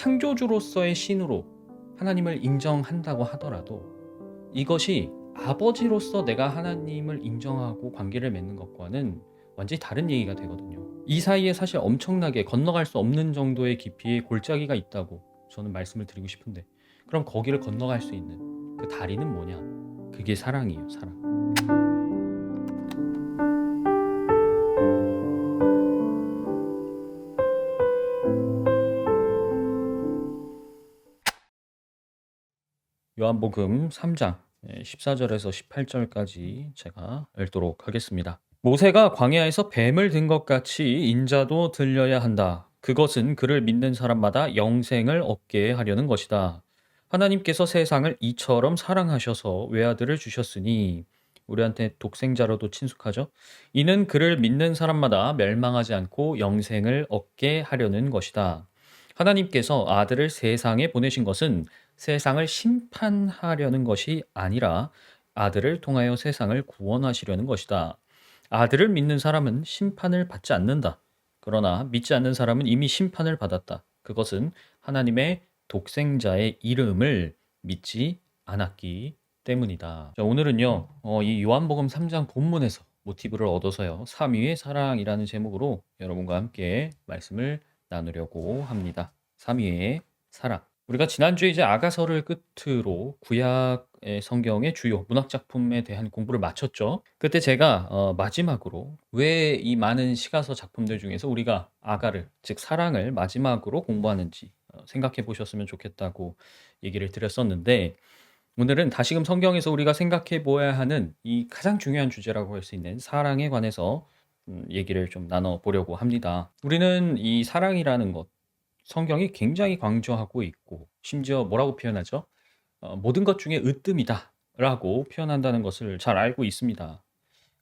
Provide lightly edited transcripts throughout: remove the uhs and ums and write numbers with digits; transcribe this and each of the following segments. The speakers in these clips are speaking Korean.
창조주로서의 신으로 하나님을 인정한다고 하더라도 이것이 아버지로서 내가 하나님을 인정하고 관계를 맺는 것과는 완전히 다른 얘기가 되거든요. 이 사이에 사실 엄청나게 건너갈 수 없는 정도의 깊이의 골짜기가 있다고 저는 말씀을 드리고 싶은데, 그럼 거기를 건너갈 수 있는 그 다리는 뭐냐? 그게 사랑이에요, 사랑. 요한복음 3장 14절에서 18절까지 제가 읽도록 하겠습니다. 모세가 광야에서 뱀을 든 것 같이 인자도 들려야 한다. 그것은 그를 믿는 사람마다 영생을 얻게 하려는 것이다. 하나님께서 세상을 이처럼 사랑하셔서 외아들을 주셨으니, 우리한테 독생자로도 친숙하죠. 이는 그를 믿는 사람마다 멸망하지 않고 영생을 얻게 하려는 것이다. 하나님께서 아들을 세상에 보내신 것은 세상을 심판하려는 것이 아니라 아들을 통하여 세상을 구원하시려는 것이다. 아들을 믿는 사람은 심판을 받지 않는다. 그러나 믿지 않는 사람은 이미 심판을 받았다. 그것은 하나님의 독생자의 이름을 믿지 않았기 때문이다. 자, 오늘은요, 이 요한복음 3장 본문에서 모티브를 얻어서요, 삼위의 사랑이라는 제목으로 여러분과 함께 말씀을 나누려고 합니다. 삼위의 사랑. 우리가 지난주에 이제 아가서를 끝으로 구약의 성경의 주요 문학 작품에 대한 공부를 마쳤죠. 그때 제가 마지막으로 왜 이 많은 시가서 작품들 중에서 우리가 아가를, 즉 사랑을 마지막으로 공부하는지 생각해 보셨으면 좋겠다고 얘기를 드렸었는데, 오늘은 다시금 성경에서 우리가 생각해 보아야 하는 이 가장 중요한 주제라고 할 수 있는 사랑에 관해서 얘기를 좀 나눠 보려고 합니다. 우리는 이 사랑이라는 것, 성경이 굉장히 강조하고 있고, 심지어 뭐라고 표현하죠? 모든 것 중에 으뜸이다라고 표현한다는 것을 잘 알고 있습니다.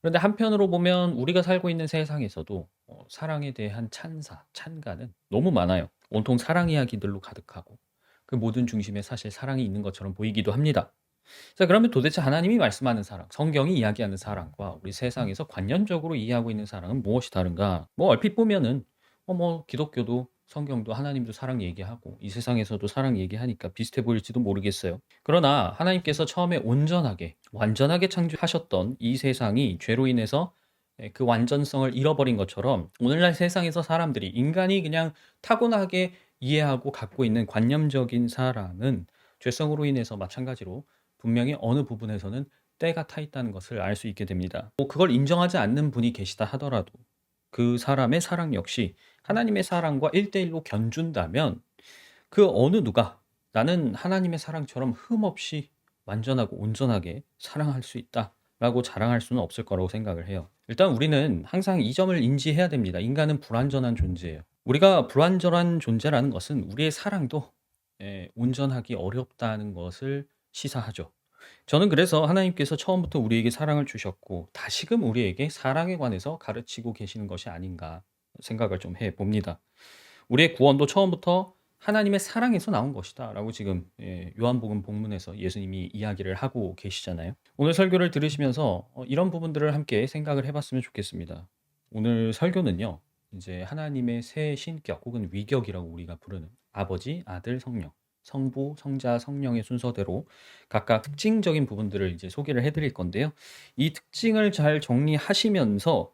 그런데 한편으로 보면 우리가 살고 있는 세상에서도 사랑에 대한 찬사, 찬가는 너무 많아요. 온통 사랑 이야기들로 가득하고 그 모든 중심에 사실 사랑이 있는 것처럼 보이기도 합니다. 자, 그러면 도대체 하나님이 말씀하는 사랑, 성경이 이야기하는 사랑과 우리 세상에서 관념적으로 이해하고 있는 사랑은 무엇이 다른가? 뭐 얼핏 보면은 뭐 기독교도 성경도 하나님도 사랑 얘기하고 이 세상에서도 사랑 얘기하니까 비슷해 보일지도 모르겠어요. 그러나 하나님께서 처음에 온전하게, 완전하게 창조하셨던 이 세상이 죄로 인해서 그 완전성을 잃어버린 것처럼, 오늘날 세상에서 사람들이, 인간이 그냥 타고나게 이해하고 갖고 있는 관념적인 사랑은 죄성으로 인해서 마찬가지로 분명히 어느 부분에서는 때가 타 있다는 것을 알 수 있게 됩니다. 그걸 인정하지 않는 분이 계시다 하더라도 그 사람의 사랑 역시 하나님의 사랑과 1대1로 견준다면, 그 어느 누가 나는 하나님의 사랑처럼 흠없이 완전하고 온전하게 사랑할 수 있다라고 자랑할 수는 없을 거라고 생각을 해요. 일단 우리는 항상 이 점을 인지해야 됩니다. 인간은 불완전한 존재예요. 우리가 불완전한 존재라는 것은 우리의 사랑도 온전하기 어렵다는 것을 시사하죠. 저는 그래서 하나님께서 처음부터 우리에게 사랑을 주셨고 다시금 우리에게 사랑에 관해서 가르치고 계시는 것이 아닌가 생각을 좀 해봅니다. 우리의 구원도 처음부터 하나님의 사랑에서 나온 것이다라고 지금 요한복음 본문에서 예수님이 이야기를 하고 계시잖아요. 오늘 설교를 들으시면서 이런 부분들을 함께 생각을 해봤으면 좋겠습니다. 오늘 설교는요, 이제 하나님의 세 신격 혹은 위격이라고 우리가 부르는 아버지, 아들, 성령, 성부, 성자, 성령의 순서대로 각각 특징적인 부분들을 이제 소개를 해드릴 건데요. 이 특징을 잘 정리하시면서,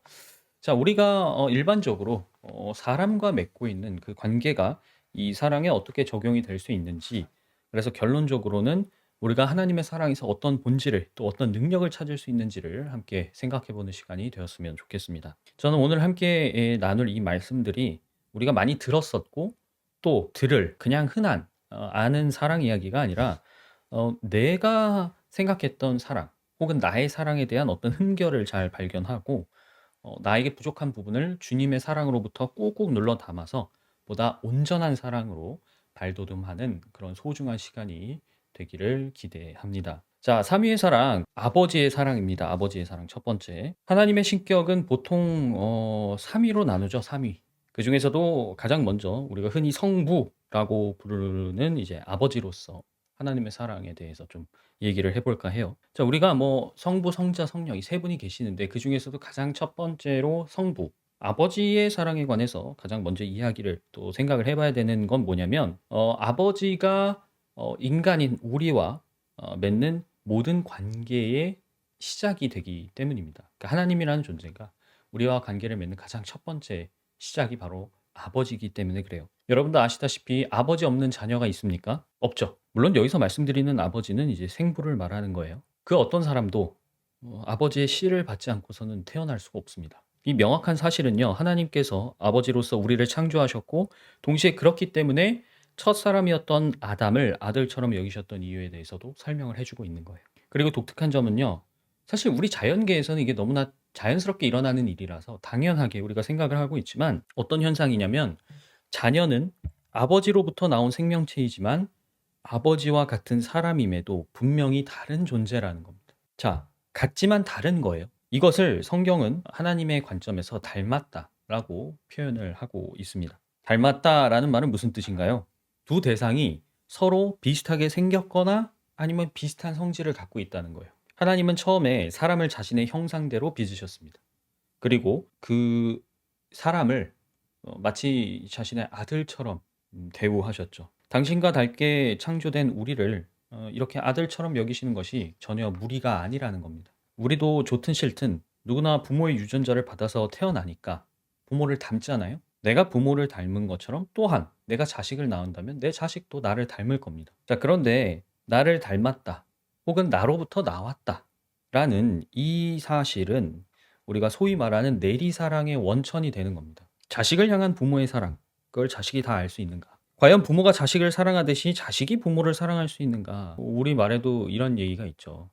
자, 우리가 일반적으로 사람과 맺고 있는 그 관계가 이 사랑에 어떻게 적용이 될 수 있는지, 그래서 결론적으로는 우리가 하나님의 사랑에서 어떤 본질을, 또 어떤 능력을 찾을 수 있는지를 함께 생각해 보는 시간이 되었으면 좋겠습니다. 저는 오늘 함께 나눌 이 말씀들이 우리가 많이 들었었고 또 들을 그냥 흔한 아는 사랑 이야기가 아니라 내가 생각했던 사랑 혹은 나의 사랑에 대한 어떤 흠결을 잘 발견하고 나에게 부족한 부분을 주님의 사랑으로부터 꾹꾹 눌러 담아서 보다 온전한 사랑으로 발돋움하는 그런 소중한 시간이 되기를 기대합니다. 자, 삼위의 사랑, 아버지의 사랑입니다. 아버지의 사랑 첫 번째. 하나님의 신격은 보통 삼위로 나누죠. 삼위. 그 중에서도 가장 먼저 우리가 흔히 성부라고 부르는 이제 아버지로서 하나님의 사랑에 대해서 좀 얘기를 해볼까 해요. 자, 우리가 뭐 성부, 성자, 성령 이 세 분이 계시는데 그 중에서도 가장 첫 번째로 성부, 아버지의 사랑에 관해서 가장 먼저 이야기를 또 생각을 해 봐야 되는 건 뭐냐면 아버지가 인간인 우리와 맺는 모든 관계의 시작이 되기 때문입니다. 그러니까 하나님이라는 존재가 우리와 관계를 맺는 가장 첫 번째 시작이 바로 아버지이기 때문에 그래요. 여러분도 아시다시피 아버지 없는 자녀가 있습니까? 없죠. 물론 여기서 말씀드리는 아버지는 이제 생부를 말하는 거예요. 그 어떤 사람도 아버지의 씨를 받지 않고서는 태어날 수가 없습니다. 이 명확한 사실은요, 하나님께서 아버지로서 우리를 창조하셨고, 동시에 그렇기 때문에 첫사람이었던 아담을 아들처럼 여기셨던 이유에 대해서도 설명을 해주고 있는 거예요. 그리고 독특한 점은요, 사실 우리 자연계에서는 이게 너무나 자연스럽게 일어나는 일이라서 당연하게 우리가 생각을 하고 있지만 어떤 현상이냐면 자녀는 아버지로부터 나온 생명체이지만 아버지와 같은 사람임에도 분명히 다른 존재라는 겁니다. 자, 같지만 다른 거예요. 이것을 성경은 하나님의 관점에서 닮았다라고 표현을 하고 있습니다. 닮았다라는 말은 무슨 뜻인가요? 두 대상이 서로 비슷하게 생겼거나 아니면 비슷한 성질을 갖고 있다는 거예요. 하나님은 처음에 사람을 자신의 형상대로 빚으셨습니다. 그리고 그 사람을 마치 자신의 아들처럼 대우하셨죠. 당신과 닮게 창조된 우리를 이렇게 아들처럼 여기시는 것이 전혀 무리가 아니라는 겁니다. 우리도 좋든 싫든 누구나 부모의 유전자를 받아서 태어나니까 부모를 닮잖아요. 내가 부모를 닮은 것처럼 또한 내가 자식을 낳은다면 내 자식도 나를 닮을 겁니다. 자, 그런데 나를 닮았다 혹은 나로부터 나왔다 라는 이 사실은 우리가 소위 말하는 내리사랑의 원천이 되는 겁니다. 자식을 향한 부모의 사랑, 그걸 자식이 다 알 수 있는가? 과연 부모가 자식을 사랑하듯이 자식이 부모를 사랑할 수 있는가? 우리 말에도 이런 얘기가 있죠.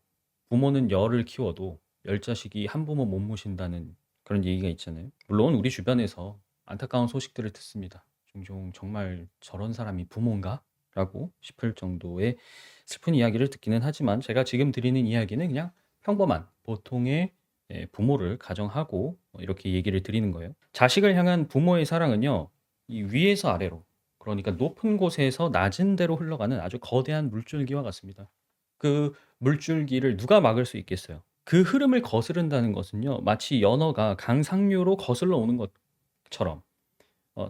부모는 열을 키워도 열 자식이 한 부모 못 모신다는 그런 얘기가 있잖아요. 물론 우리 주변에서 안타까운 소식들을 듣습니다. 종종 정말 저런 사람이 부모인가? 라고 싶을 정도의 슬픈 이야기를 듣기는 하지만 제가 지금 드리는 이야기는 그냥 평범한 보통의 부모를 가정하고 이렇게 얘기를 드리는 거예요. 자식을 향한 부모의 사랑은요, 이 위에서 아래로, 그러니까 높은 곳에서 낮은 데로 흘러가는 아주 거대한 물줄기와 같습니다. 그 물줄기를 누가 막을 수 있겠어요? 그 흐름을 거스른다는 것은요, 마치 연어가 강상류로 거슬러 오는 것처럼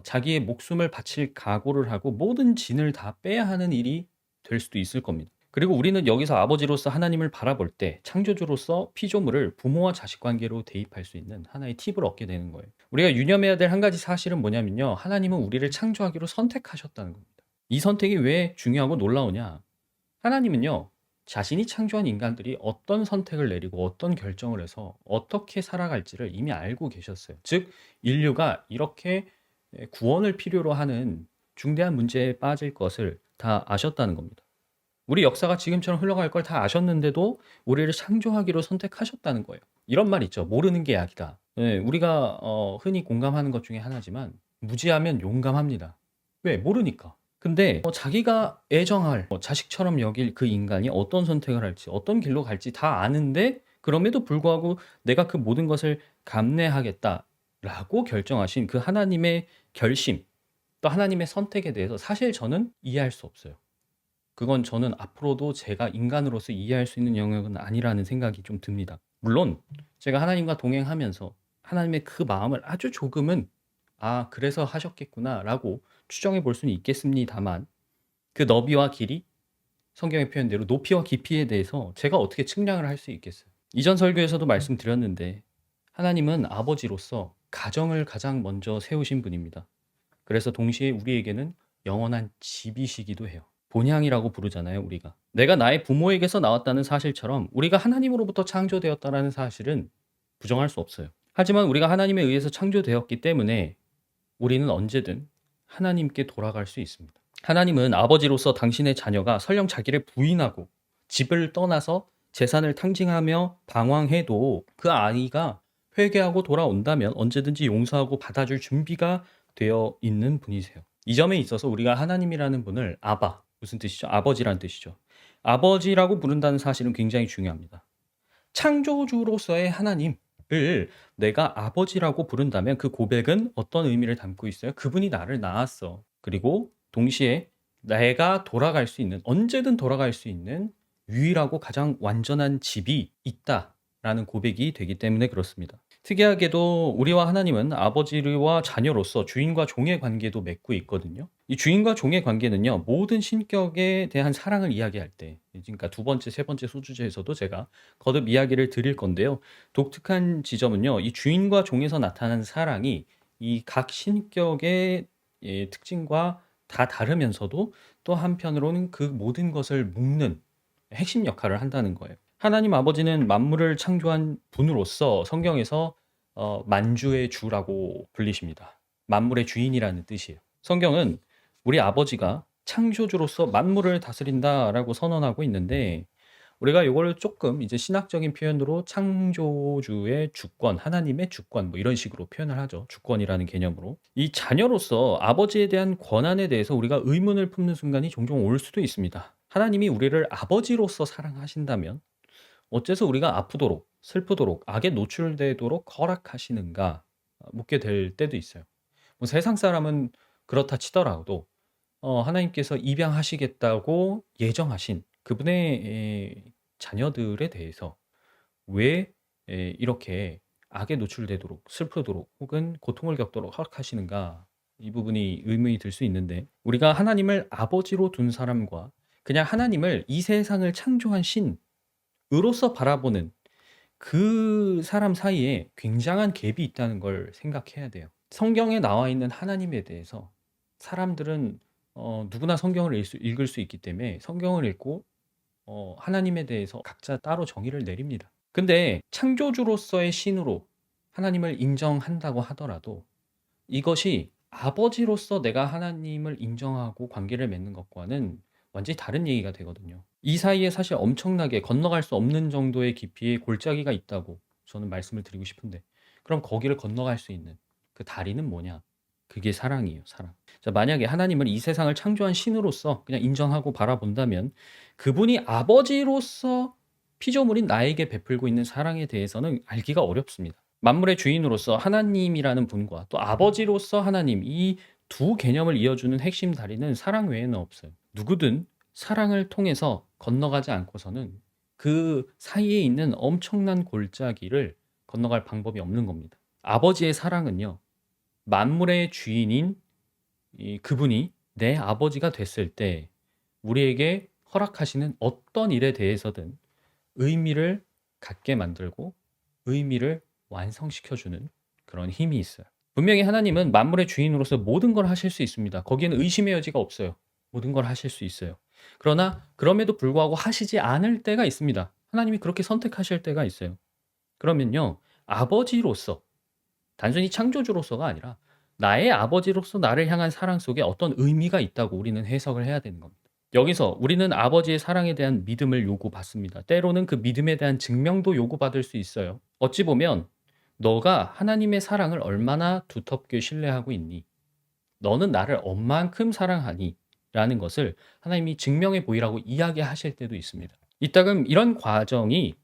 자기의 목숨을 바칠 각오를 하고 모든 진을 다 빼야 하는 일이 될 수도 있을 겁니다. 그리고 우리는 여기서 아버지로서 하나님을 바라볼 때 창조주로서 피조물을 부모와 자식 관계로 대입할 수 있는 하나의 팁을 얻게 되는 거예요. 우리가 유념해야 될 한 가지 사실은 뭐냐면요. 하나님은 우리를 창조하기로 선택하셨다는 겁니다. 이 선택이 왜 중요하고 놀라우냐? 하나님은요. 자신이 창조한 인간들이 어떤 선택을 내리고 어떤 결정을 해서 어떻게 살아갈지를 이미 알고 계셨어요. 즉 인류가 이렇게 구원을 필요로 하는 중대한 문제에 빠질 것을 다 아셨다는 겁니다. 우리 역사가 지금처럼 흘러갈 걸 다 아셨는데도 우리를 창조하기로 선택하셨다는 거예요. 이런 말 있죠. 모르는 게 약이다. 네, 우리가 흔히 공감하는 것 중에 하나지만 무지하면 용감합니다. 왜? 모르니까. 근데 자기가 애정할 자식처럼 여길 그 인간이 어떤 선택을 할지 어떤 길로 갈지 다 아는데 그럼에도 불구하고 내가 그 모든 것을 감내하겠다라고 결정하신 그 하나님의 결심 또 하나님의 선택에 대해서 사실 저는 이해할 수 없어요. 그건 저는 앞으로도 제가 인간으로서 이해할 수 있는 영역은 아니라는 생각이 좀 듭니다. 물론 제가 하나님과 동행하면서 하나님의 그 마음을 아주 조금은 '아 그래서 하셨겠구나.'라고 추정해 볼 수는 있겠습니다만 그 너비와 길이 성경의 표현대로 높이와 깊이에 대해서 제가 어떻게 측량을 할 수 있겠어요. 이전 설교에서도 말씀드렸는데 하나님은 아버지로서 가정을 가장 먼저 세우신 분입니다. 그래서 동시에 우리에게는 영원한 집이시기도 해요. 본향이라고 부르잖아요, 우리가. 내가 나의 부모에게서 나왔다는 사실처럼 우리가 하나님으로부터 창조되었다라는 사실은 부정할 수 없어요. 하지만 우리가 하나님에 의해서 창조되었기 때문에 우리는 언제든 하나님께 돌아갈 수 있습니다. 하나님은 아버지로서 당신의 자녀가 설령 자기를 부인하고 집을 떠나서 재산을 탕진하며 방황해도 그 아이가 회개하고 돌아온다면 언제든지 용서하고 받아줄 준비가 되어 있는 분이세요. 이 점에 있어서 우리가 하나님이라는 분을 아바, 무슨 뜻이죠? 아버지란 뜻이죠. 아버지라고 부른다는 사실은 굉장히 중요합니다. 창조주로서의 하나님을 내가 아버지라고 부른다면 그 고백은 어떤 의미를 담고 있어요? 그분이 나를 낳았어. 그리고 동시에 내가 돌아갈 수 있는, 언제든 돌아갈 수 있는 유일하고 가장 완전한 집이 있다라는 고백이 되기 때문에 그렇습니다. 특이하게도 우리와 하나님은 아버지와 자녀로서 주인과 종의 관계도 맺고 있거든요. 이 주인과 종의 관계는요, 모든 신격에 대한 사랑을 이야기할 때, 그러니까 두 번째, 세 번째 소주제에서도 제가 거듭 이야기를 드릴 건데요. 독특한 지점은요, 이 주인과 종에서 나타나는 사랑이 이 각 신격의 특징과 다 다르면서도 또 한편으로는 그 모든 것을 묶는 핵심 역할을 한다는 거예요. 하나님 아버지는 만물을 창조한 분으로서 성경에서 만주의 주라고 불리십니다. 만물의 주인이라는 뜻이에요. 성경은 우리 아버지가 창조주로서 만물을 다스린다라고 선언하고 있는데, 우리가 이거를 조금 이제 신학적인 표현으로 창조주의 주권, 하나님의 주권 뭐 이런 식으로 표현을 하죠. 주권이라는 개념으로. 이 자녀로서 아버지에 대한 권한에 대해서 우리가 의문을 품는 순간이 종종 올 수도 있습니다. 하나님이 우리를 아버지로서 사랑하신다면 어째서 우리가 아프도록 슬프도록 악에 노출되도록 허락하시는가 묻게 될 때도 있어요. 뭐 세상 사람은 그렇다 치더라도 하나님께서 입양하시겠다고 예정하신 그분의 자녀들에 대해서 왜 이렇게 악에 노출되도록 슬프도록 혹은 고통을 겪도록 허락하시는가, 이 부분이 의문이 들 수 있는데, 우리가 하나님을 아버지로 둔 사람과 그냥 하나님을 이 세상을 창조한 신으로서 바라보는 그 사람 사이에 굉장한 갭이 있다는 걸 생각해야 돼요. 성경에 나와 있는 하나님에 대해서 사람들은 누구나 성경을 읽을 수 있기 때문에 성경을 읽고 하나님에 대해서 각자 따로 정의를 내립니다. 근데 창조주로서의 신으로 하나님을 인정한다고 하더라도 이것이 아버지로서 내가 하나님을 인정하고 관계를 맺는 것과는 완전히 다른 얘기가 되거든요. 이 사이에 사실 엄청나게 건너갈 수 없는 정도의 깊이의 골짜기가 있다고 저는 말씀을 드리고 싶은데, 그럼 거기를 건너갈 수 있는 그 다리는 뭐냐? 그게 사랑이에요, 사랑. 자, 만약에 하나님을 이 세상을 창조한 신으로서 그냥 인정하고 바라본다면 그분이 아버지로서 피조물인 나에게 베풀고 있는 사랑에 대해서는 알기가 어렵습니다. 만물의 주인으로서 하나님이라는 분과 또 아버지로서 하나님, 이 두 개념을 이어주는 핵심 다리는 사랑 외에는 없어요. 누구든 사랑을 통해서 건너가지 않고서는 그 사이에 있는 엄청난 골짜기를 건너갈 방법이 없는 겁니다. 아버지의 사랑은요, 만물의 주인인 그분이 내 아버지가 됐을 때 우리에게 허락하시는 어떤 일에 대해서든 의미를 갖게 만들고 의미를 완성시켜주는 그런 힘이 있어요. 분명히 하나님은 만물의 주인으로서 모든 걸 하실 수 있습니다. 거기에는 의심의 여지가 없어요. 모든 걸 하실 수 있어요. 그러나 그럼에도 불구하고 하시지 않을 때가 있습니다. 하나님이 그렇게 선택하실 때가 있어요. 그러면요, 아버지로서, 단순히 창조주로서가 아니라 나의 아버지로서 나를 향한 사랑 속에 어떤 의미가 있다고 우리는 해석을 해야 되는 겁니다. 여기서 우리는 아버지의 사랑에 대한 믿음을 요구받습니다. 때로는 그 믿음에 대한 증명도 요구받을 수 있어요. 어찌 보면 너가 하나님의 사랑을 얼마나 두텁게 신뢰하고 있니? 너는 나를 얼만큼 사랑하니? 라는 것을 하나님이 증명해 보이라고 이야기하실 때도 있습니다. 이따금 이런 과정이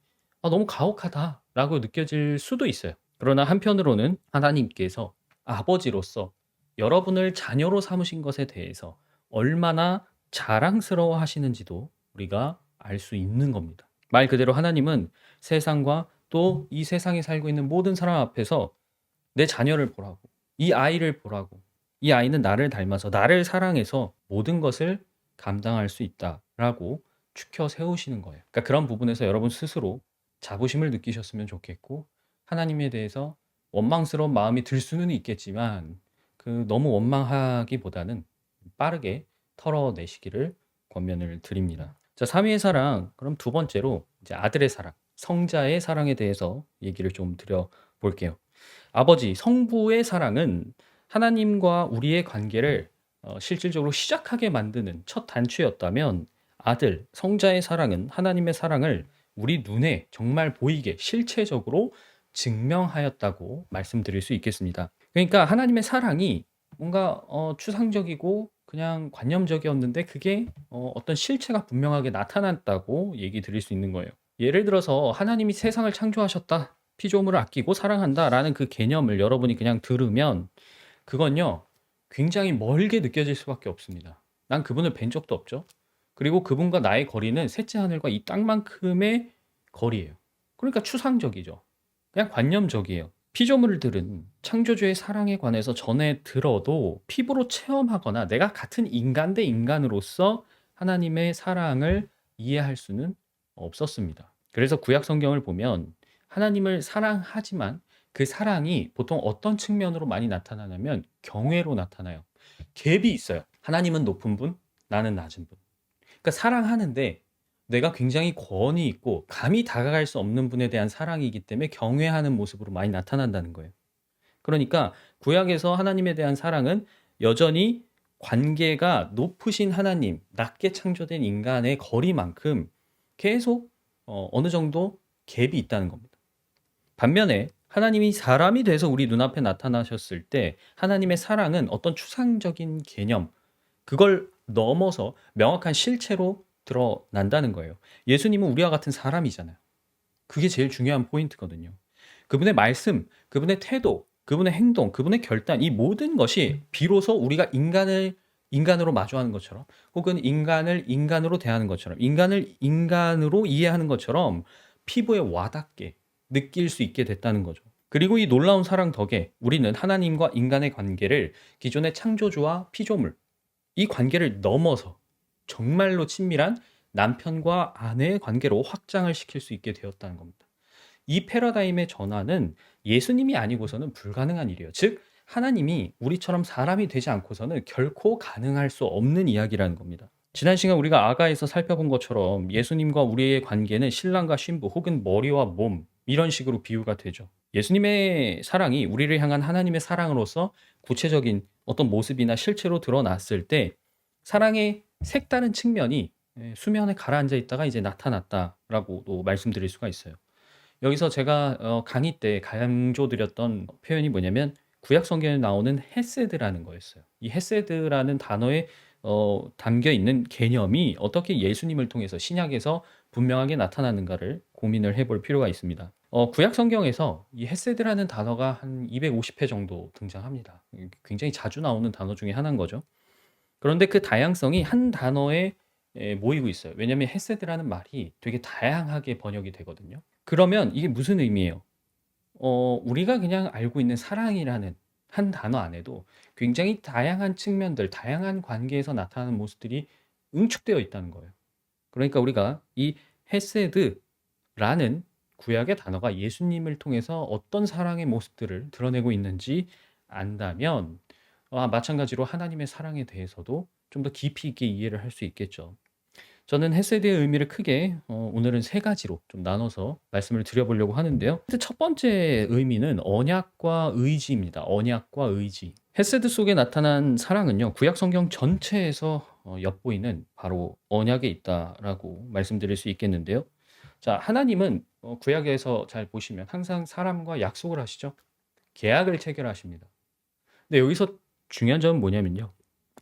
너무 가혹하다라고 느껴질 수도 있어요. 그러나 한편으로는 하나님께서 아버지로서 여러분을 자녀로 삼으신 것에 대해서 얼마나 자랑스러워 하시는지도 우리가 알 수 있는 겁니다. 말 그대로 하나님은 세상과 또 이 세상에 살고 있는 모든 사람 앞에서 내 자녀를 보라고, 이 아이를 보라고, 이 아이는 나를 닮아서 나를 사랑해서 모든 것을 감당할 수 있다라고 추켜 세우시는 거예요. 그러니까 그런 부분에서 여러분 스스로 자부심을 느끼셨으면 좋겠고, 하나님에 대해서 원망스러운 마음이 들 수는 있겠지만 그 너무 원망하기보다는 빠르게 털어내시기를 권면을 드립니다. 자, 3위의 사랑. 그럼 두 번째로 이제 아들의 사랑, 성자의 사랑에 대해서 얘기를 좀 드려 볼게요. 아버지, 성부의 사랑은 하나님과 우리의 관계를 실질적으로 시작하게 만드는 첫 단추였다면, 아들, 성자의 사랑은 하나님의 사랑을 우리 눈에 정말 보이게 실체적으로 증명하였다고 말씀드릴 수 있겠습니다. 그러니까 하나님의 사랑이 뭔가 추상적이고 그냥 관념적이었는데 그게 어떤 실체가 분명하게 나타났다고 얘기 드릴 수 있는 거예요. 예를 들어서 하나님이 세상을 창조하셨다, 피조물을 아끼고 사랑한다라는 그 개념을 여러분이 그냥 들으면 그건요, 굉장히 멀게 느껴질 수밖에 없습니다. 난 그분을 뵌 적도 없죠. 그리고 그분과 나의 거리는 셋째 하늘과 이 땅만큼의 거리예요. 그러니까 추상적이죠. 그냥 관념적이에요. 피조물들은 창조주의 사랑에 관해서 전에 들어도 피부로 체험하거나 내가 같은 인간 대 인간으로서 하나님의 사랑을 이해할 수는 없었습니다. 그래서 구약 성경을 보면 하나님을 사랑하지만 그 사랑이 보통 어떤 측면으로 많이 나타나냐면 경외로 나타나요. 갭이 있어요. 하나님은 높은 분, 나는 낮은 분. 그러니까 사랑하는데 내가 굉장히 권위 있고 감히 다가갈 수 없는 분에 대한 사랑이기 때문에 경외하는 모습으로 많이 나타난다는 거예요. 그러니까 구약에서 하나님에 대한 사랑은 여전히 관계가 높으신 하나님, 낮게 창조된 인간의 거리만큼 계속 어느 정도 갭이 있다는 겁니다. 반면에 하나님이 사람이 돼서 우리 눈앞에 나타나셨을 때 하나님의 사랑은 어떤 추상적인 개념, 그걸 넘어서 명확한 실체로 드러난다는 거예요. 예수님은 우리와 같은 사람이잖아요. 그게 제일 중요한 포인트거든요. 그분의 말씀, 그분의 태도, 그분의 행동, 그분의 결단, 이 모든 것이 비로소 우리가 인간을 인간으로 마주하는 것처럼, 혹은 인간을 인간으로 대하는 것처럼, 인간을 인간으로 이해하는 것처럼 피부에 와닿게 느낄 수 있게 됐다는 거죠. 그리고 이 놀라운 사랑 덕에 우리는 하나님과 인간의 관계를 기존의 창조주와 피조물, 이 관계를 넘어서 정말로 친밀한 남편과 아내의 관계로 확장을 시킬 수 있게 되었다는 겁니다. 이 패러다임의 전환은 예수님이 아니고서는 불가능한 일이에요. 즉, 하나님이 우리처럼 사람이 되지 않고서는 결코 가능할 수 없는 이야기라는 겁니다. 지난 시간 우리가 아가에서 살펴본 것처럼 예수님과 우리의 관계는 신랑과 신부 혹은 머리와 몸, 이런 식으로 비유가 되죠. 예수님의 사랑이 우리를 향한 하나님의 사랑으로서 구체적인 어떤 모습이나 실체로 드러났을 때 사랑의 색다른 측면이 수면에 가라앉아 있다가 이제 나타났다라고도 말씀드릴 수가 있어요. 여기서 제가 강의 때 강조드렸던 표현이 뭐냐면 구약 성경에 나오는 헤세드라는 거였어요. 이 헤세드라는 단어에 담겨 있는 개념이 어떻게 예수님을 통해서 신약에서 분명하게 나타나는가를 고민을 해볼 필요가 있습니다. 구약 성경에서 이 헤세드라는 단어가 한 250회 정도 등장합니다. 굉장히 자주 나오는 단어 중에 하나인 거죠. 그런데 그 다양성이 한 단어에 모이고 있어요. 왜냐하면 헤세드라는 말이 되게 다양하게 번역이 되거든요. 그러면 이게 무슨 의미예요? 우리가 그냥 알고 있는 사랑이라는 한 단어 안에도 굉장히 다양한 측면들, 다양한 관계에서 나타나는 모습들이 응축되어 있다는 거예요. 그러니까 우리가 이 헤세드라는 구약의 단어가 예수님을 통해서 어떤 사랑의 모습들을 드러내고 있는지 안다면 마찬가지로 하나님의 사랑에 대해서도 좀 더 깊이 있게 이해를 할 수 있겠죠. 저는 헤세드의 의미를 크게 오늘은 세 가지로 좀 나눠서 말씀을 드려보려고 하는데요. 첫 번째 의미는 언약과 의지입니다. 언약과 의지. 헤세드 속에 나타난 사랑은요, 구약 성경 전체에서 엿보이는 바로 언약에 있다라고 말씀드릴 수 있겠는데요. 자, 하나님은 구약에서 잘 보시면 항상 사람과 약속을 하시죠. 계약을 체결하십니다. 근데 여기서 중요한 점은 뭐냐면요.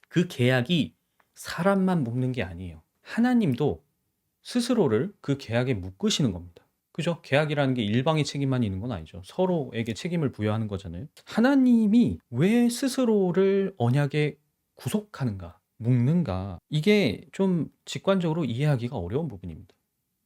그 계약이 사람만 묶는 게 아니에요. 하나님도 스스로를 그 계약에 묶으시는 겁니다. 그죠? 계약이라는 게 일방의 책임만 있는 건 아니죠. 서로에게 책임을 부여하는 거잖아요. 하나님이 왜 스스로를 언약에 구속하는가, 묶는가, 이게 좀 직관적으로 이해하기가 어려운 부분입니다.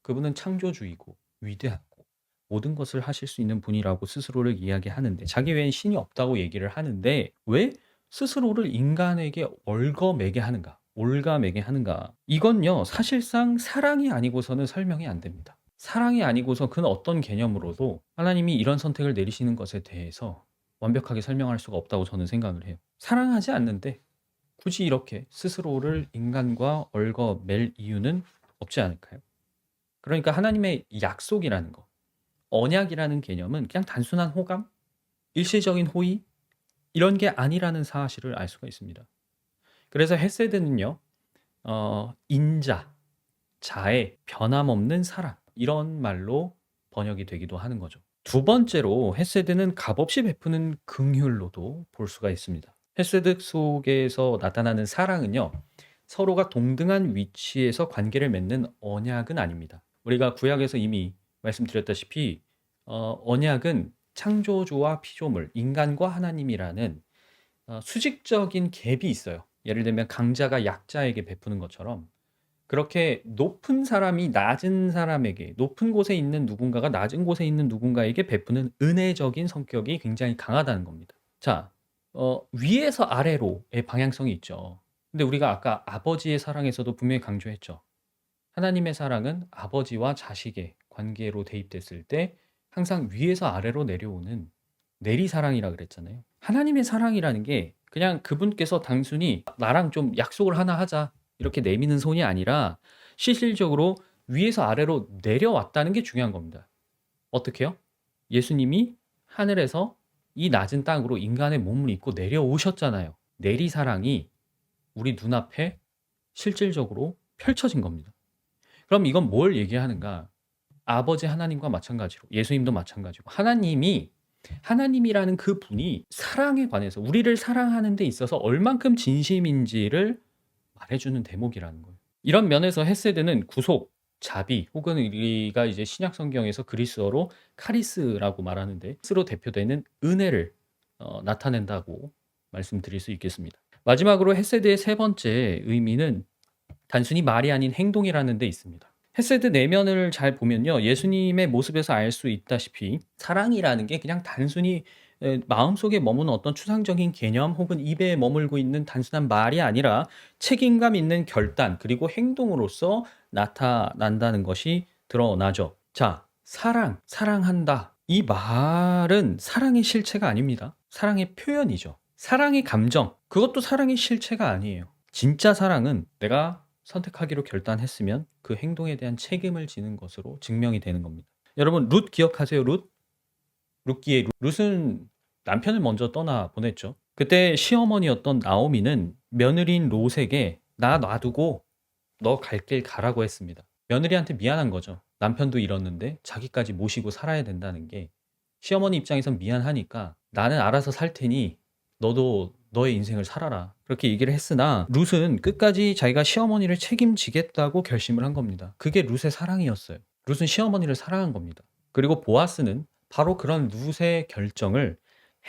그분은 창조주이고 위대하고 모든 것을 하실 수 있는 분이라고 스스로를 이야기하는데, 자기 외엔 신이 없다고 얘기를 하는데 왜 스스로를 인간에게 얽어매게 하는가, 올가매게 하는가? 이건요, 사실상 사랑이 아니고서는 설명이 안 됩니다. 사랑이 아니고서 그 어떤 개념으로도 하나님이 이런 선택을 내리시는 것에 대해서 완벽하게 설명할 수가 없다고 저는 생각을 해요. 사랑하지 않는데 굳이 이렇게 스스로를 인간과 얽어맬 이유는 없지 않을까요? 그러니까 하나님의 약속이라는 거, 언약이라는 개념은 그냥 단순한 호감, 일시적인 호의, 이런 게 아니라는 사실을 알 수가 있습니다. 그래서 헤세드는요, 인자, 자애, 변함없는 사랑, 이런 말로 번역이 되기도 하는 거죠. 두 번째로 헤세드는 값없이 베푸는 긍휼로도 볼 수가 있습니다. 헤세드 속에서 나타나는 사랑은요, 서로가 동등한 위치에서 관계를 맺는 언약은 아닙니다. 우리가 구약에서 이미 말씀드렸다시피 언약은 창조주와 피조물, 인간과 하나님이라는 수직적인 갭이 있어요. 예를 들면 강자가 약자에게 베푸는 것처럼 그렇게 높은 사람이 낮은 사람에게, 높은 곳에 있는 누군가가 낮은 곳에 있는 누군가에게 베푸는 은혜적인 성격이 굉장히 강하다는 겁니다. 자, 위에서 아래로의 방향성이 있죠. 근데 우리가 아까 아버지의 사랑에서도 분명히 강조했죠. 하나님의 사랑은 아버지와 자식의 관계로 대입됐을 때 항상 위에서 아래로 내려오는 내리사랑이라 그랬잖아요. 하나님의 사랑이라는 게 그냥 그분께서 단순히 나랑 좀 약속을 하나 하자 이렇게 내미는 손이 아니라 실질적으로 위에서 아래로 내려왔다는 게 중요한 겁니다. 어떻게요? 예수님이 하늘에서 이 낮은 땅으로 인간의 몸을 입고 내려오셨잖아요. 내리사랑이 우리 눈앞에 실질적으로 펼쳐진 겁니다. 그럼 이건 뭘 얘기하는가? 아버지 하나님과 마찬가지로 예수님도 마찬가지고 하나님이라는 그 분이 사랑에 관해서 우리를 사랑하는 데 있어서 얼만큼 진심인지를 말해주는 대목이라는 거예요. 이런 면에서 헤세드는 구속, 자비 혹은 우리가 이제 신약 성경에서 그리스어로 카리스라고 말하는데 스로 대표되는 은혜를 나타낸다고 말씀드릴 수 있겠습니다. 마지막으로 헤세드의 세 번째 의미는 단순히 말이 아닌 행동이라는 데 있습니다. 헤세드 내면을 잘 보면요. 예수님의 모습에서 알 수 있다시피 사랑이라는 게 그냥 단순히 마음속에 머무는 어떤 추상적인 개념 혹은 입에 머물고 있는 단순한 말이 아니라 책임감 있는 결단 그리고 행동으로서 나타난다는 것이 드러나죠. 자, 사랑한다. 이 말은 사랑의 실체가 아닙니다. 사랑의 표현이죠. 사랑의 감정, 그것도 사랑의 실체가 아니에요. 진짜 사랑은 내가 선택하기로 결단했으면 그 행동에 대한 책임을 지는 것으로 증명이 되는 겁니다. 여러분 룻 기억하세요? 룻기의 룻은 남편을 먼저 떠나 보냈죠. 그때 시어머니였던 나오미는 며느리인 롯에게 나 놔두고 너 갈 길 가라고 했습니다. 며느리한테 미안한 거죠. 남편도 잃었는데 자기까지 모시고 살아야 된다는 게 시어머니 입장에선 미안하니까 나는 알아서 살 테니 너도 너의 인생을 살아라. 그렇게 얘기를 했으나 룻은 끝까지 자기가 시어머니를 책임지겠다고 결심을 한 겁니다. 그게 룻의 사랑이었어요. 룻은 시어머니를 사랑한 겁니다. 그리고 보아스는 바로 그런 룻의 결정을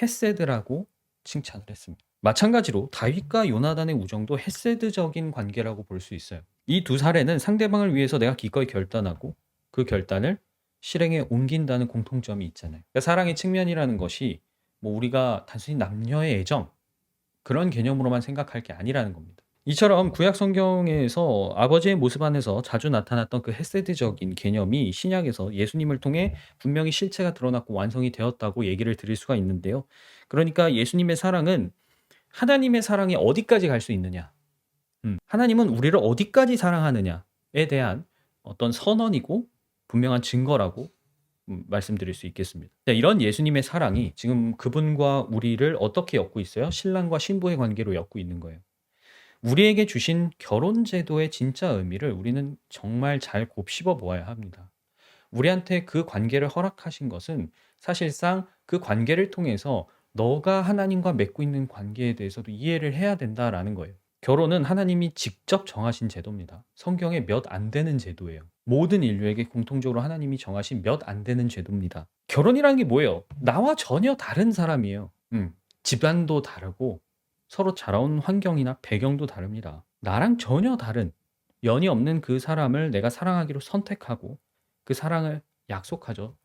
헤세드라고 칭찬을 했습니다. 마찬가지로 다윗과 요나단의 우정도 헤세드적인 관계라고 볼 수 있어요. 이 두 사례는 상대방을 위해서 내가 기꺼이 결단하고 그 결단을 실행에 옮긴다는 공통점이 있잖아요. 그러니까 사랑의 측면이라는 것이 뭐 우리가 단순히 남녀의 애정 그런 개념으로만 생각할 게 아니라는 겁니다. 이처럼 구약 성경에서 아버지의 모습 안에서 자주 나타났던 그 헤세드적인 개념이 신약에서 예수님을 통해 분명히 실체가 드러났고 완성이 되었다고 얘기를 드릴 수가 있는데요. 그러니까 예수님의 사랑은 하나님의 사랑이 어디까지 갈 수 있느냐, 하나님은 우리를 어디까지 사랑하느냐에 대한 어떤 선언이고 분명한 증거라고 말씀드릴 수 있겠습니다. 자, 이런 예수님의 사랑이 지금 그분과 우리를 어떻게 엮고 있어요? 신랑과 신부의 관계로 엮고 있는 거예요. 우리에게 주신 결혼 제도의 진짜 의미를 우리는 정말 잘 곱씹어 보아야 합니다. 우리한테 그 관계를 허락하신 것은 사실상 그 관계를 통해서 너가 하나님과 맺고 있는 관계에 대해서도 이해를 해야 된다라는 거예요. 결혼은 하나님이 직접 정하신 제도입니다. 성경에 몇 안 되는 제도예요. 모든 인류에게 공통적으로 하나님이 정하신 몇 안 되는 제도입니다. 결혼이라는 게 뭐예요? 나와 전혀 다른 사람이에요. 집안도 다르고 서로 자라온 환경이나 배경도 다릅니다. 나랑 전혀 다른 연이 없는 그 사람을 내가 사랑하기로 선택하고 그 사랑을 약속하죠.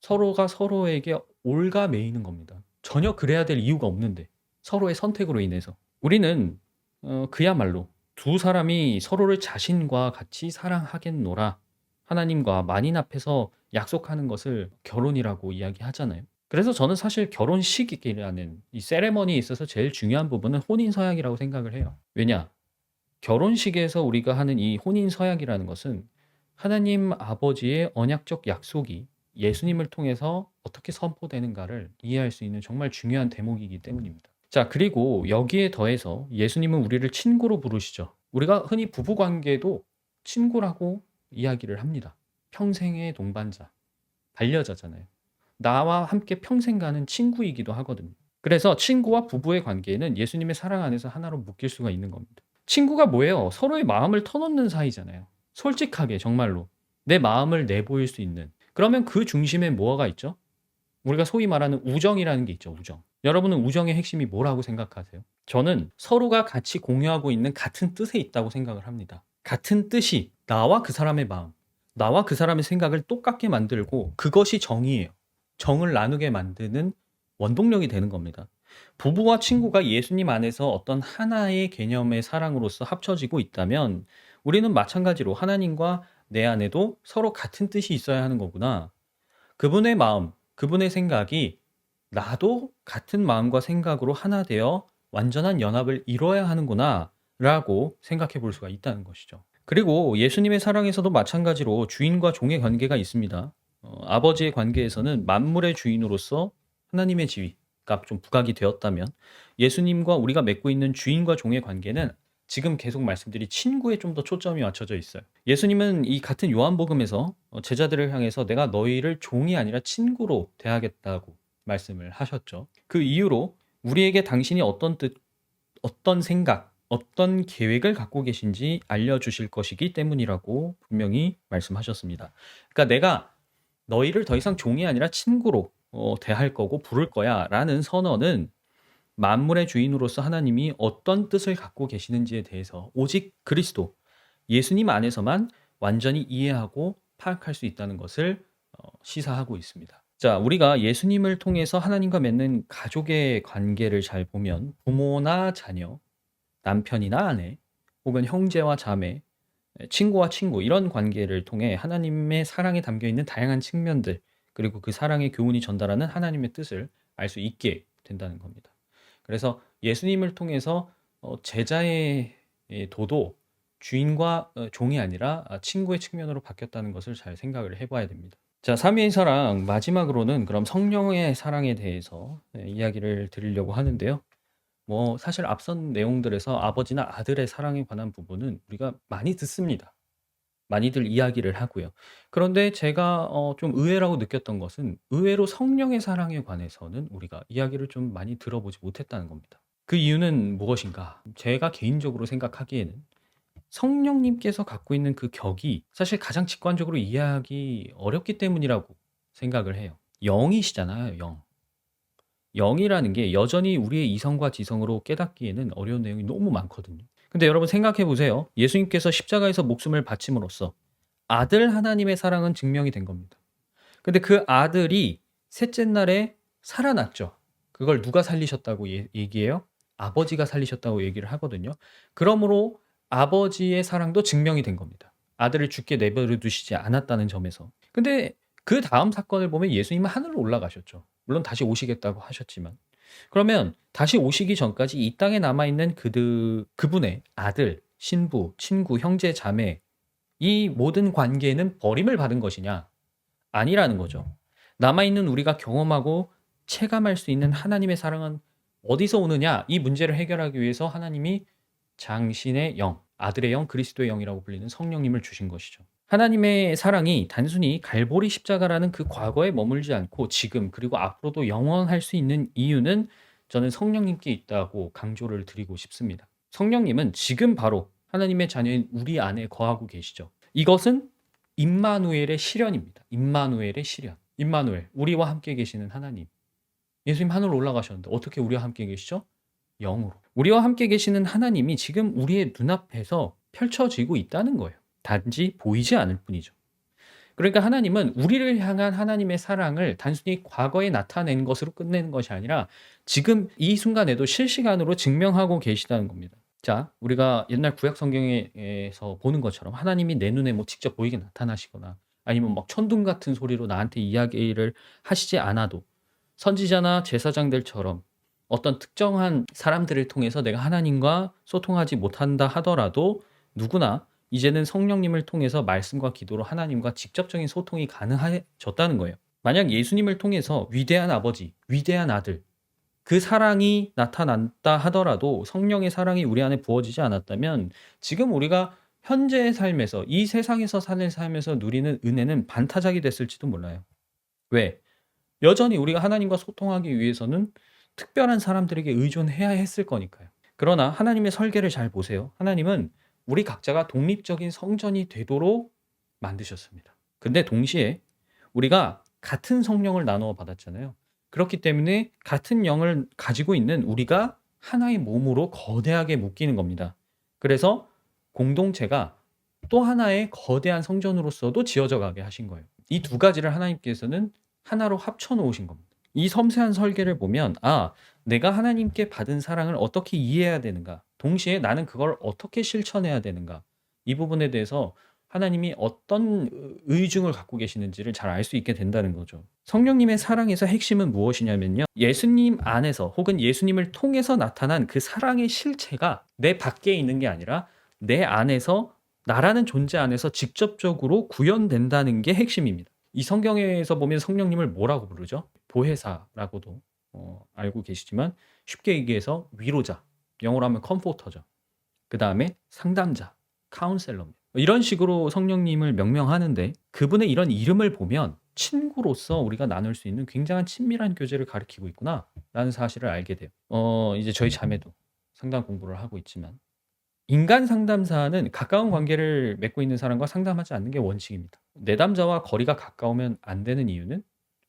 서로가 서로에게 올가매이는 겁니다. 전혀 그래야 될 이유가 없는데 서로의 선택으로 인해서 우리는 그야말로 두 사람이 서로를 자신과 같이 사랑하겠노라 하나님과 만인 앞에서 약속하는 것을 결혼이라고 이야기하잖아요. 그래서 저는 사실 결혼식이라는 이 세레머니에 있어서 제일 중요한 부분은 혼인 서약이라고 생각을 해요. 왜냐? 결혼식에서 우리가 하는 이 혼인 서약이라는 것은 하나님 아버지의 언약적 약속이 예수님을 통해서 어떻게 선포되는가를 이해할 수 있는 정말 중요한 대목이기 때문입니다. 자, 그리고 여기에 더해서 예수님은 우리를 친구로 부르시죠. 우리가 흔히 부부 관계도 친구라고 이야기를 합니다. 평생의 동반자, 반려자잖아요. 나와 함께 평생 가는 친구이기도 하거든요. 그래서 친구와 부부의 관계는 예수님의 사랑 안에서 하나로 묶일 수가 있는 겁니다. 친구가 뭐예요? 서로의 마음을 터놓는 사이잖아요. 솔직하게 정말로 내 마음을 내보일 수 있는. 그러면 그 중심에 뭐가 있죠? 우리가 소위 말하는 우정이라는 게 있죠. 우정. 여러분은 우정의 핵심이 뭐라고 생각하세요? 저는 서로가 같이 공유하고 있는 같은 뜻에 있다고 생각을 합니다. 같은 뜻이 나와 그 사람의 마음, 나와 그 사람의 생각을 똑같게 만들고 그것이 정이에요. 정을 나누게 만드는 원동력이 되는 겁니다. 부부와 친구가 예수님 안에서 어떤 하나의 개념의 사랑으로서 합쳐지고 있다면 우리는 마찬가지로 하나님과 내 안에도 서로 같은 뜻이 있어야 하는 거구나. 그분의 마음, 그분의 생각이 나도 같은 마음과 생각으로 하나 되어 완전한 연합을 이뤄야 하는구나 라고 생각해 볼 수가 있다는 것이죠. 그리고 예수님의 사랑에서도 마찬가지로 주인과 종의 관계가 있습니다. 아버지의 관계에서는 만물의 주인으로서 하나님의 지위가 좀 부각이 되었다면 예수님과 우리가 맺고 있는 주인과 종의 관계는 지금 계속 말씀드린 친구에 좀 더 초점이 맞춰져 있어요. 예수님은 이 같은 요한복음에서 제자들을 향해서 내가 너희를 종이 아니라 친구로 대하겠다고 말씀을 하셨죠. 그 이유로 우리에게 당신이 어떤 뜻, 어떤 생각, 어떤 계획을 갖고 계신지 알려주실 것이기 때문이라고 분명히 말씀하셨습니다. 그러니까 내가 너희를 더 이상 종이 아니라 친구로 대할 거고 부를 거야 라는 선언은 만물의 주인으로서 하나님이 어떤 뜻을 갖고 계시는지에 대해서 오직 그리스도, 예수님 안에서만 완전히 이해하고 파악할 수 있다는 것을 시사하고 있습니다. 자, 우리가 예수님을 통해서 하나님과 맺는 가족의 관계를 잘 보면 부모나 자녀, 남편이나 아내, 혹은 형제와 자매, 친구와 친구 이런 관계를 통해 하나님의 사랑에 담겨 있는 다양한 측면들 그리고 그 사랑의 교훈이 전달하는 하나님의 뜻을 알 수 있게 된다는 겁니다. 그래서 예수님을 통해서 제자의 도도 주인과 종이 아니라 친구의 측면으로 바뀌었다는 것을 잘 생각을 해봐야 됩니다. 자, 삼위의 사랑 마지막으로는 그럼 성령의 사랑에 대해서 이야기를 드리려고 하는데요. 뭐 사실 앞선 내용들에서 아버지나 아들의 사랑에 관한 부분은 우리가 많이 듣습니다. 많이들 이야기를 하고요. 그런데 제가 좀 의외라고 느꼈던 것은 의외로 성령의 사랑에 관해서는 우리가 이야기를 좀 많이 들어보지 못했다는 겁니다. 그 이유는 무엇인가? 제가 개인적으로 생각하기에는 성령님께서 갖고 있는 그 격이 사실 가장 직관적으로 이해하기 어렵기 때문이라고 생각을 해요. 영이시잖아요, 영. 영이라는 게 여전히 우리의 이성과 지성으로 깨닫기에는 어려운 내용이 너무 많거든요. 근데 여러분 생각해 보세요. 예수님께서 십자가에서 목숨을 바침으로써 아들 하나님의 사랑은 증명이 된 겁니다. 근데 그 아들이 셋째 날에 살아났죠. 그걸 누가 살리셨다고 얘기해요? 아버지가 살리셨다고 얘기를 하거든요. 그러므로 아버지의 사랑도 증명이 된 겁니다. 아들을 죽게 내버려 두시지 않았다는 점에서. 근데 그 다음 사건을 보면 예수님은 하늘로 올라가셨죠. 물론 다시 오시겠다고 하셨지만. 그러면 다시 오시기 전까지 이 땅에 남아있는 그분의 아들, 신부, 친구, 형제, 자매 이 모든 관계는 버림을 받은 것이냐? 아니라는 거죠. 남아있는 우리가 경험하고 체감할 수 있는 하나님의 사랑은 어디서 오느냐? 이 문제를 해결하기 위해서 하나님이 장신의 영, 아들의 영, 그리스도의 영이라고 불리는 성령님을 주신 것이죠. 하나님의 사랑이 단순히 갈보리 십자가라는 그 과거에 머물지 않고 지금 그리고 앞으로도 영원할 수 있는 이유는 저는 성령님께 있다고 강조를 드리고 싶습니다. 성령님은 지금 바로 하나님의 자녀인 우리 안에 거하고 계시죠. 이것은 임마누엘의 실현입니다. 임마누엘의 실현. 임마누엘, 우리와 함께 계시는 하나님. 예수님 하늘로 올라가셨는데 어떻게 우리와 함께 계시죠? 영으로. 우리와 함께 계시는 하나님이 지금 우리의 눈앞에서 펼쳐지고 있다는 거예요. 단지 보이지 않을 뿐이죠. 그러니까 하나님은 우리를 향한 하나님의 사랑을 단순히 과거에 나타낸 것으로 끝내는 것이 아니라 지금 이 순간에도 실시간으로 증명하고 계시다는 겁니다. 자, 우리가 옛날 구약 성경에서 보는 것처럼 하나님이 내 눈에 뭐 직접 보이게 나타나시거나 아니면 막 천둥 같은 소리로 나한테 이야기를 하시지 않아도 선지자나 제사장들처럼 어떤 특정한 사람들을 통해서 내가 하나님과 소통하지 못한다 하더라도 누구나 이제는 성령님을 통해서 말씀과 기도로 하나님과 직접적인 소통이 가능해졌다는 거예요. 만약 예수님을 통해서 위대한 아버지, 위대한 아들, 그 사랑이 나타났다 하더라도 성령의 사랑이 우리 안에 부어지지 않았다면 지금 우리가 현재의 삶에서 이 세상에서 사는 삶에서 누리는 은혜는 반타작이 됐을지도 몰라요. 왜? 여전히 우리가 하나님과 소통하기 위해서는 특별한 사람들에게 의존해야 했을 거니까요. 그러나 하나님의 설계를 잘 보세요. 하나님은 우리 각자가 독립적인 성전이 되도록 만드셨습니다. 근데 동시에 우리가 같은 성령을 나누어 받았잖아요. 그렇기 때문에 같은 영을 가지고 있는 우리가 하나의 몸으로 거대하게 묶이는 겁니다. 그래서 공동체가 또 하나의 거대한 성전으로서도 지어져 가게 하신 거예요. 이 두 가지를 하나님께서는 하나로 합쳐 놓으신 겁니다. 이 섬세한 설계를 보면 내가 하나님께 받은 사랑을 어떻게 이해해야 되는가, 동시에 나는 그걸 어떻게 실천해야 되는가, 이 부분에 대해서 하나님이 어떤 의중을 갖고 계시는지를 잘 알 수 있게 된다는 거죠. 성령님의 사랑에서 핵심은 무엇이냐면요. 예수님 안에서 혹은 예수님을 통해서 나타난 그 사랑의 실체가 내 밖에 있는 게 아니라 내 안에서, 나라는 존재 안에서 직접적으로 구현된다는 게 핵심입니다. 이 성경에서 보면 성령님을 뭐라고 부르죠? 보혜사라고도 알고 계시지만 쉽게 얘기해서 위로자, 영어로 하면 컴포터죠. 그 다음에 상담자, 카운셀러입니다. 이런 식으로 성령님을 명명하는데 그분의 이런 이름을 보면 친구로서 우리가 나눌 수 있는 굉장한 친밀한 교제를 가리키고 있구나라는 사실을 알게 돼요. 이제 저희 자매도 상담 공부를 하고 있지만 인간 상담사는 가까운 관계를 맺고 있는 사람과 상담하지 않는 게 원칙입니다. 내담자와 거리가 가까우면 안 되는 이유는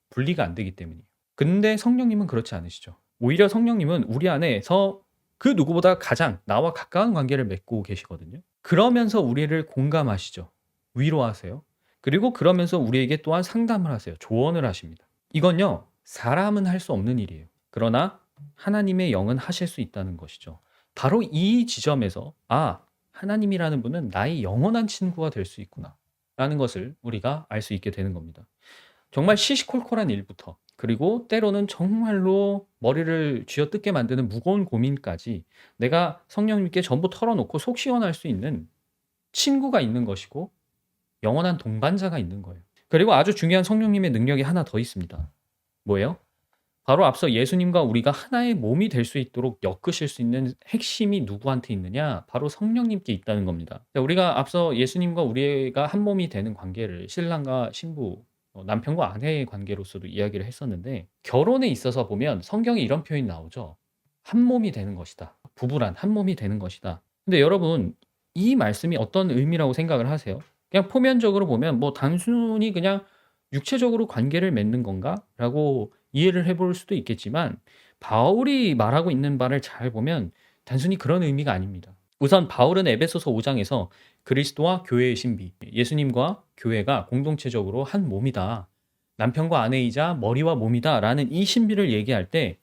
분리가 안 되기 때문이에요. 근데 성령님은 그렇지 않으시죠. 오히려 성령님은 우리 안에서 그 누구보다 가장 나와 가까운 관계를 맺고 계시거든요. 그러면서 우리를 공감하시죠. 위로하세요. 그리고 그러면서 우리에게 또한 상담을 하세요. 조언을 하십니다. 이건요, 사람은 할 수 없는 일이에요. 그러나 하나님의 영은 하실 수 있다는 것이죠. 바로 이 지점에서 하나님이라는 분은 나의 영원한 친구가 될 수 있구나 라는 것을 우리가 알 수 있게 되는 겁니다. 정말 시시콜콜한 일부터, 그리고 때로는 정말로 머리를 쥐어뜯게 만드는 무거운 고민까지 내가 성령님께 전부 털어놓고 속 시원할 수 있는 친구가 있는 것이고 영원한 동반자가 있는 거예요. 그리고 아주 중요한 성령님의 능력이 하나 더 있습니다. 뭐예요? 바로 앞서 예수님과 우리가 하나의 몸이 될 수 있도록 엮으실 수 있는 핵심이 누구한테 있느냐? 바로 성령님께 있다는 겁니다. 우리가 앞서 예수님과 우리가 한 몸이 되는 관계를 신랑과 신부, 남편과 아내의 관계로서도 이야기를 했었는데, 결혼에 있어서 보면 성경에 이런 표현이 나오죠. 한 몸이 되는 것이다. 부부란 한 몸이 되는 것이다. 근데 여러분, 이 말씀이 어떤 의미라고 생각을 하세요? 그냥 표면적으로 보면 뭐 단순히 그냥 육체적으로 관계를 맺는 건가? 라고 이해를 해볼 수도 있겠지만, 바울이 말하고 있는 바를 잘 보면 단순히 그런 의미가 아닙니다. 우선 바울은 에베소서 5장에서 그리스도와 교회의 신비, 예수님과 교회가 공동체적으로 한 몸이다, 남편과 아내이자 머리와 몸이다 라는 이 신비를 얘기할 때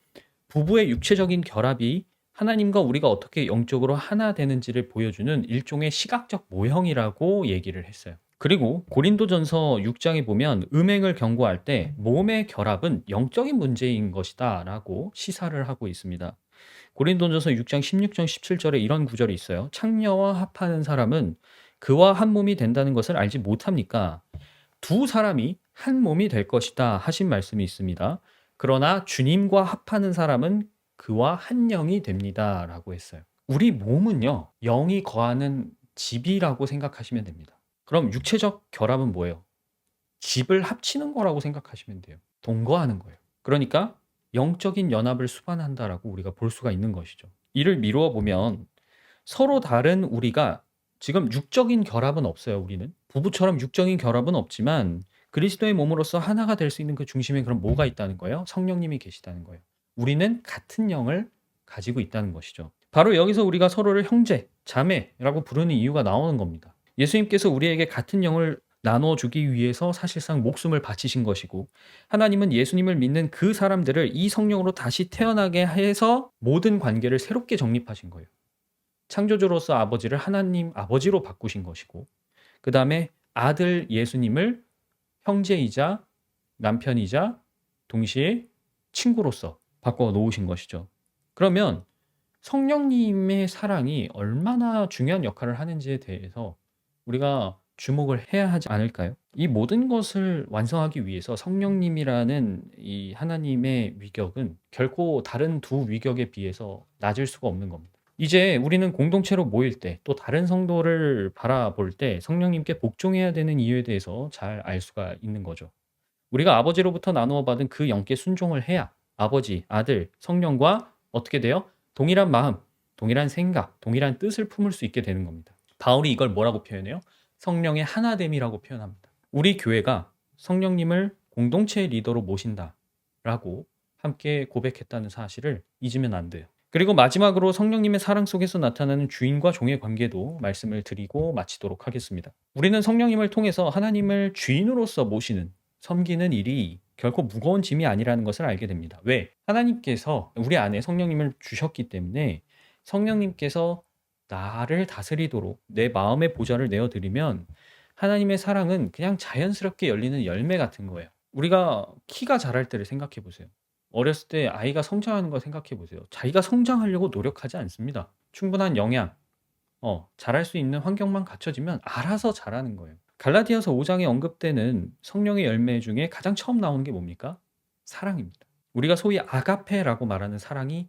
부부의 육체적인 결합이 하나님과 우리가 어떻게 영적으로 하나 되는지를 보여주는 일종의 시각적 모형이라고 얘기를 했어요. 그리고 고린도전서 6장에 보면 음행을 경고할 때 몸의 결합은 영적인 문제인 것이다 라고 시사를 하고 있습니다. 고린도전서 6장 16절 17절에 이런 구절이 있어요. 창녀와 합하는 사람은 그와 한 몸이 된다는 것을 알지 못합니까? 두 사람이 한 몸이 될 것이다 하신 말씀이 있습니다. 그러나 주님과 합하는 사람은 그와 한 영이 됩니다 라고 했어요. 우리 몸은요, 영이 거하는 집이라고 생각하시면 됩니다. 그럼 육체적 결합은 뭐예요? 집을 합치는 거라고 생각하시면 돼요. 동거하는 거예요. 그러니까 영적인 연합을 수반한다라고 우리가 볼 수가 있는 것이죠. 이를 미루어 보면 서로 다른 우리가 지금 육적인 결합은 없어요. 우리는 부부처럼 육적인 결합은 없지만 그리스도의 몸으로서 하나가 될 수 있는 그 중심에 그럼 뭐가 있다는 거예요? 성령님이 계시다는 거예요. 우리는 같은 영을 가지고 있다는 것이죠. 바로 여기서 우리가 서로를 형제, 자매라고 부르는 이유가 나오는 겁니다. 예수님께서 우리에게 같은 영을 나눠주기 위해서 사실상 목숨을 바치신 것이고, 하나님은 예수님을 믿는 그 사람들을 이 성령으로 다시 태어나게 해서 모든 관계를 새롭게 정립하신 거예요. 창조주로서 아버지를 하나님 아버지로 바꾸신 것이고, 그 다음에 아들 예수님을 형제이자 남편이자 동시에 친구로서 바꿔 놓으신 것이죠. 그러면 성령님의 사랑이 얼마나 중요한 역할을 하는지에 대해서 우리가 주목을 해야 하지 않을까요? 이 모든 것을 완성하기 위해서 성령님이라는 이 하나님의 위격은 결코 다른 두 위격에 비해서 낮을 수가 없는 겁니다. 이제 우리는 공동체로 모일 때, 또 다른 성도를 바라볼 때 성령님께 복종해야 되는 이유에 대해서 잘 알 수가 있는 거죠. 우리가 아버지로부터 나누어 받은 그 영께 순종을 해야 아버지, 아들, 성령과 어떻게 돼요? 동일한 마음, 동일한 생각, 동일한 뜻을 품을 수 있게 되는 겁니다. 바울이 이걸 뭐라고 표현해요? 성령의 하나됨이라고 표현합니다. 우리 교회가 성령님을 공동체의 리더로 모신다라고 함께 고백했다는 사실을 잊으면 안 돼요. 그리고 마지막으로 성령님의 사랑 속에서 나타나는 주인과 종의 관계도 말씀을 드리고 마치도록 하겠습니다. 우리는 성령님을 통해서 하나님을 주인으로서 모시는, 섬기는 일이 결코 무거운 짐이 아니라는 것을 알게 됩니다. 왜? 하나님께서 우리 안에 성령님을 주셨기 때문에 성령님께서 나를 다스리도록 내 마음의 보좌를 내어드리면 하나님의 사랑은 그냥 자연스럽게 열리는 열매 같은 거예요. 우리가 키가 자랄 때를 생각해 보세요. 어렸을 때 아이가 성장하는 걸 생각해 보세요. 자기가 성장하려고 노력하지 않습니다. 충분한 영양, 자랄 수 있는 환경만 갖춰지면 알아서 자라는 거예요. 갈라디아서 5장에 언급되는 성령의 열매 중에 가장 처음 나오는 게 뭡니까? 사랑입니다. 우리가 소위 아가페라고 말하는 사랑이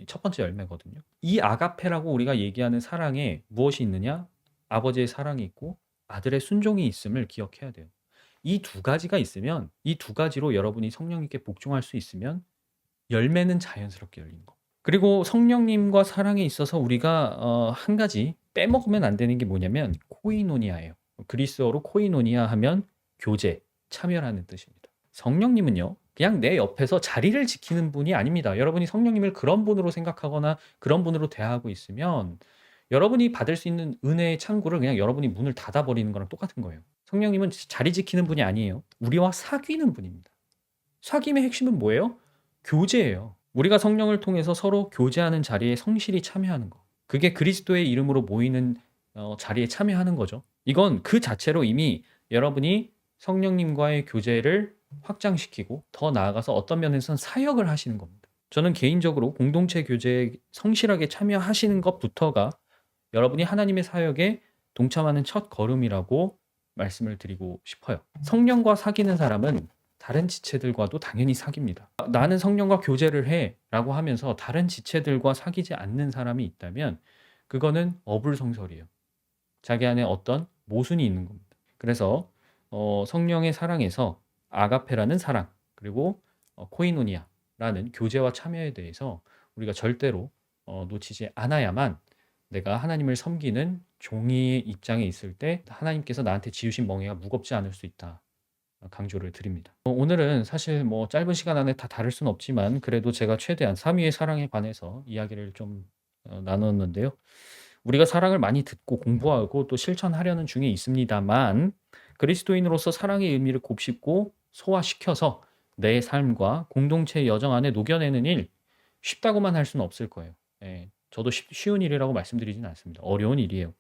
첫 번째 열매거든요. 이 아가페라고 우리가 얘기하는 사랑에 무엇이 있느냐? 아버지의 사랑이 있고 아들의 순종이 있음을 기억해야 돼요. 이 두 가지가 있으면, 이 두 가지로 여러분이 성령님께 복종할 수 있으면 열매는 자연스럽게 열리는 거. 그리고 성령님과 사랑에 있어서 우리가 한 가지 빼먹으면 안 되는 게 뭐냐면 코이노니아예요. 그리스어로 코이노니아 하면 교제, 참여라는 뜻입니다. 성령님은요, 그냥 내 옆에서 자리를 지키는 분이 아닙니다. 여러분이 성령님을 그런 분으로 생각하거나 그런 분으로 대하고 있으면 여러분이 받을 수 있는 은혜의 창구를 그냥 여러분이 문을 닫아버리는 거랑 똑같은 거예요. 성령님은 자리 지키는 분이 아니에요. 우리와 사귀는 분입니다. 사귐의 핵심은 뭐예요? 교제예요. 우리가 성령을 통해서 서로 교제하는 자리에 성실히 참여하는 거. 그게 그리스도의 이름으로 모이는 자리에 참여하는 거죠. 이건 그 자체로 이미 여러분이 성령님과의 교제를 확장시키고 더 나아가서 어떤 면에서는 사역을 하시는 겁니다. 저는 개인적으로 공동체 교제에 성실하게 참여하시는 것부터가 여러분이 하나님의 사역에 동참하는 첫 걸음이라고 말씀을 드리고 싶어요. 성령과 사귀는 사람은 다른 지체들과도 당연히 사귑니다. 나는 성령과 교제를 해 라고 하면서 다른 지체들과 사귀지 않는 사람이 있다면 그거는 어불성설이에요. 자기 안에 어떤 모순이 있는 겁니다. 그래서 성령의 사랑에서 아가페라는 사랑, 그리고 코이노니아라는 교제와 참여에 대해서 우리가 절대로 놓치지 않아야만 내가 하나님을 섬기는 종의 입장에 있을 때 하나님께서 나한테 지으신 멍에가 무겁지 않을 수 있다. 강조를 드립니다. 오늘은 사실 뭐 짧은 시간 안에 다 다룰 수는 없지만 그래도 제가 최대한 삼위의 사랑에 관해서 이야기를 좀 나눴는데요. 우리가 사랑을 많이 듣고 공부하고 또 실천하려는 중에 있습니다만 그리스도인으로서 사랑의 의미를 곱씹고 소화시켜서 내 삶과 공동체의 여정 안에 녹여내는 일 쉽다고만 할 수는 없을 거예요. 예, 저도 쉬운 일이라고 말씀드리진 않습니다. 어려운 일이에요.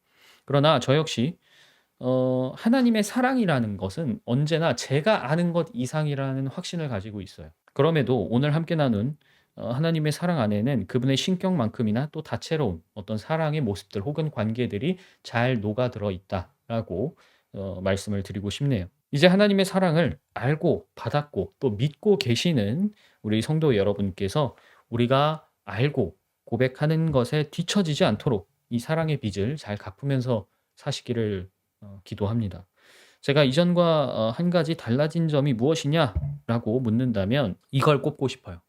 그러나 저 역시 하나님의 사랑이라는 것은 언제나 제가 아는 것 이상이라는 확신을 가지고 있어요. 그럼에도 오늘 함께 나눈 하나님의 사랑 안에는 그분의 신격만큼이나 또 다채로운 어떤 사랑의 모습들 혹은 관계들이 잘 녹아들어 있다라고 말씀을 드리고 싶네요. 이제 하나님의 사랑을 알고 받았고 또 믿고 계시는 우리 성도 여러분께서 우리가 알고 고백하는 것에 뒤처지지 않도록 이 사랑의 빚을 잘 갚으면서 사시기를 기도합니다. 제가 이전과 한 가지 달라진 점이 무엇이냐라고 묻는다면 이걸 꼽고 싶어요.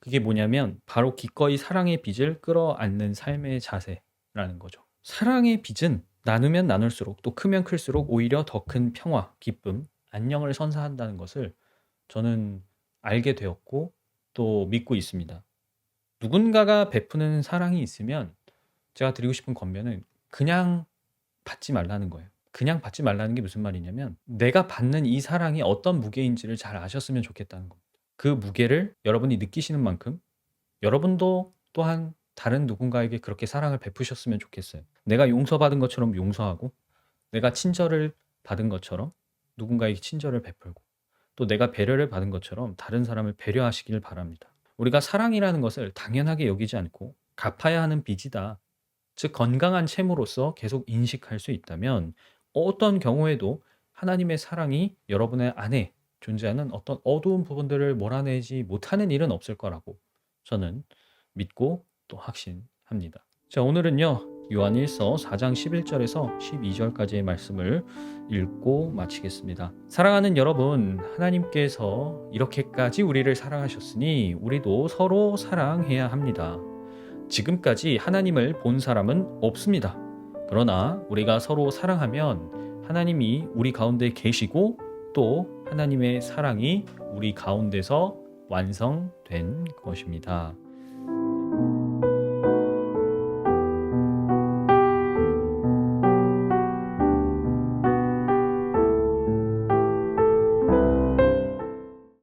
그게 뭐냐면 바로 기꺼이 사랑의 빚을 끌어안는 삶의 자세라는 거죠. 사랑의 빚은 나누면 나눌수록 또 크면 클수록 오히려 더 큰 평화, 기쁨, 안녕을 선사한다는 것을 저는 알게 되었고 또 믿고 있습니다. 누군가가 베푸는 사랑이 있으면 제가 드리고 싶은 권면은 그냥 받지 말라는 거예요. 그냥 받지 말라는 게 무슨 말이냐면 내가 받는 이 사랑이 어떤 무게인지를 잘 아셨으면 좋겠다는 겁니다. 그 무게를 여러분이 느끼시는 만큼 여러분도 또한 다른 누군가에게 그렇게 사랑을 베푸셨으면 좋겠어요. 내가 용서받은 것처럼 용서하고 내가 친절을 받은 것처럼 누군가에게 친절을 베풀고 또 내가 배려를 받은 것처럼 다른 사람을 배려하시길 바랍니다. 우리가 사랑이라는 것을 당연하게 여기지 않고 갚아야 하는 빚이다. 즉 건강한 채무로서 계속 인식할 수 있다면 어떤 경우에도 하나님의 사랑이 여러분의 안에 존재하는 어떤 어두운 부분들을 몰아내지 못하는 일은 없을 거라고 저는 믿고 또 확신합니다. 자, 오늘은요. 요한일서 4장 11절에서 12절까지의 말씀을 읽고 마치겠습니다. 사랑하는 여러분, 하나님께서 이렇게까지 우리를 사랑하셨으니 우리도 서로 사랑해야 합니다. 지금까지 하나님을 본 사람은 없습니다. 그러나 우리가 서로 사랑하면 하나님이 우리 가운데 계시고 또 하나님의 사랑이 우리 가운데서 완성된 것입니다.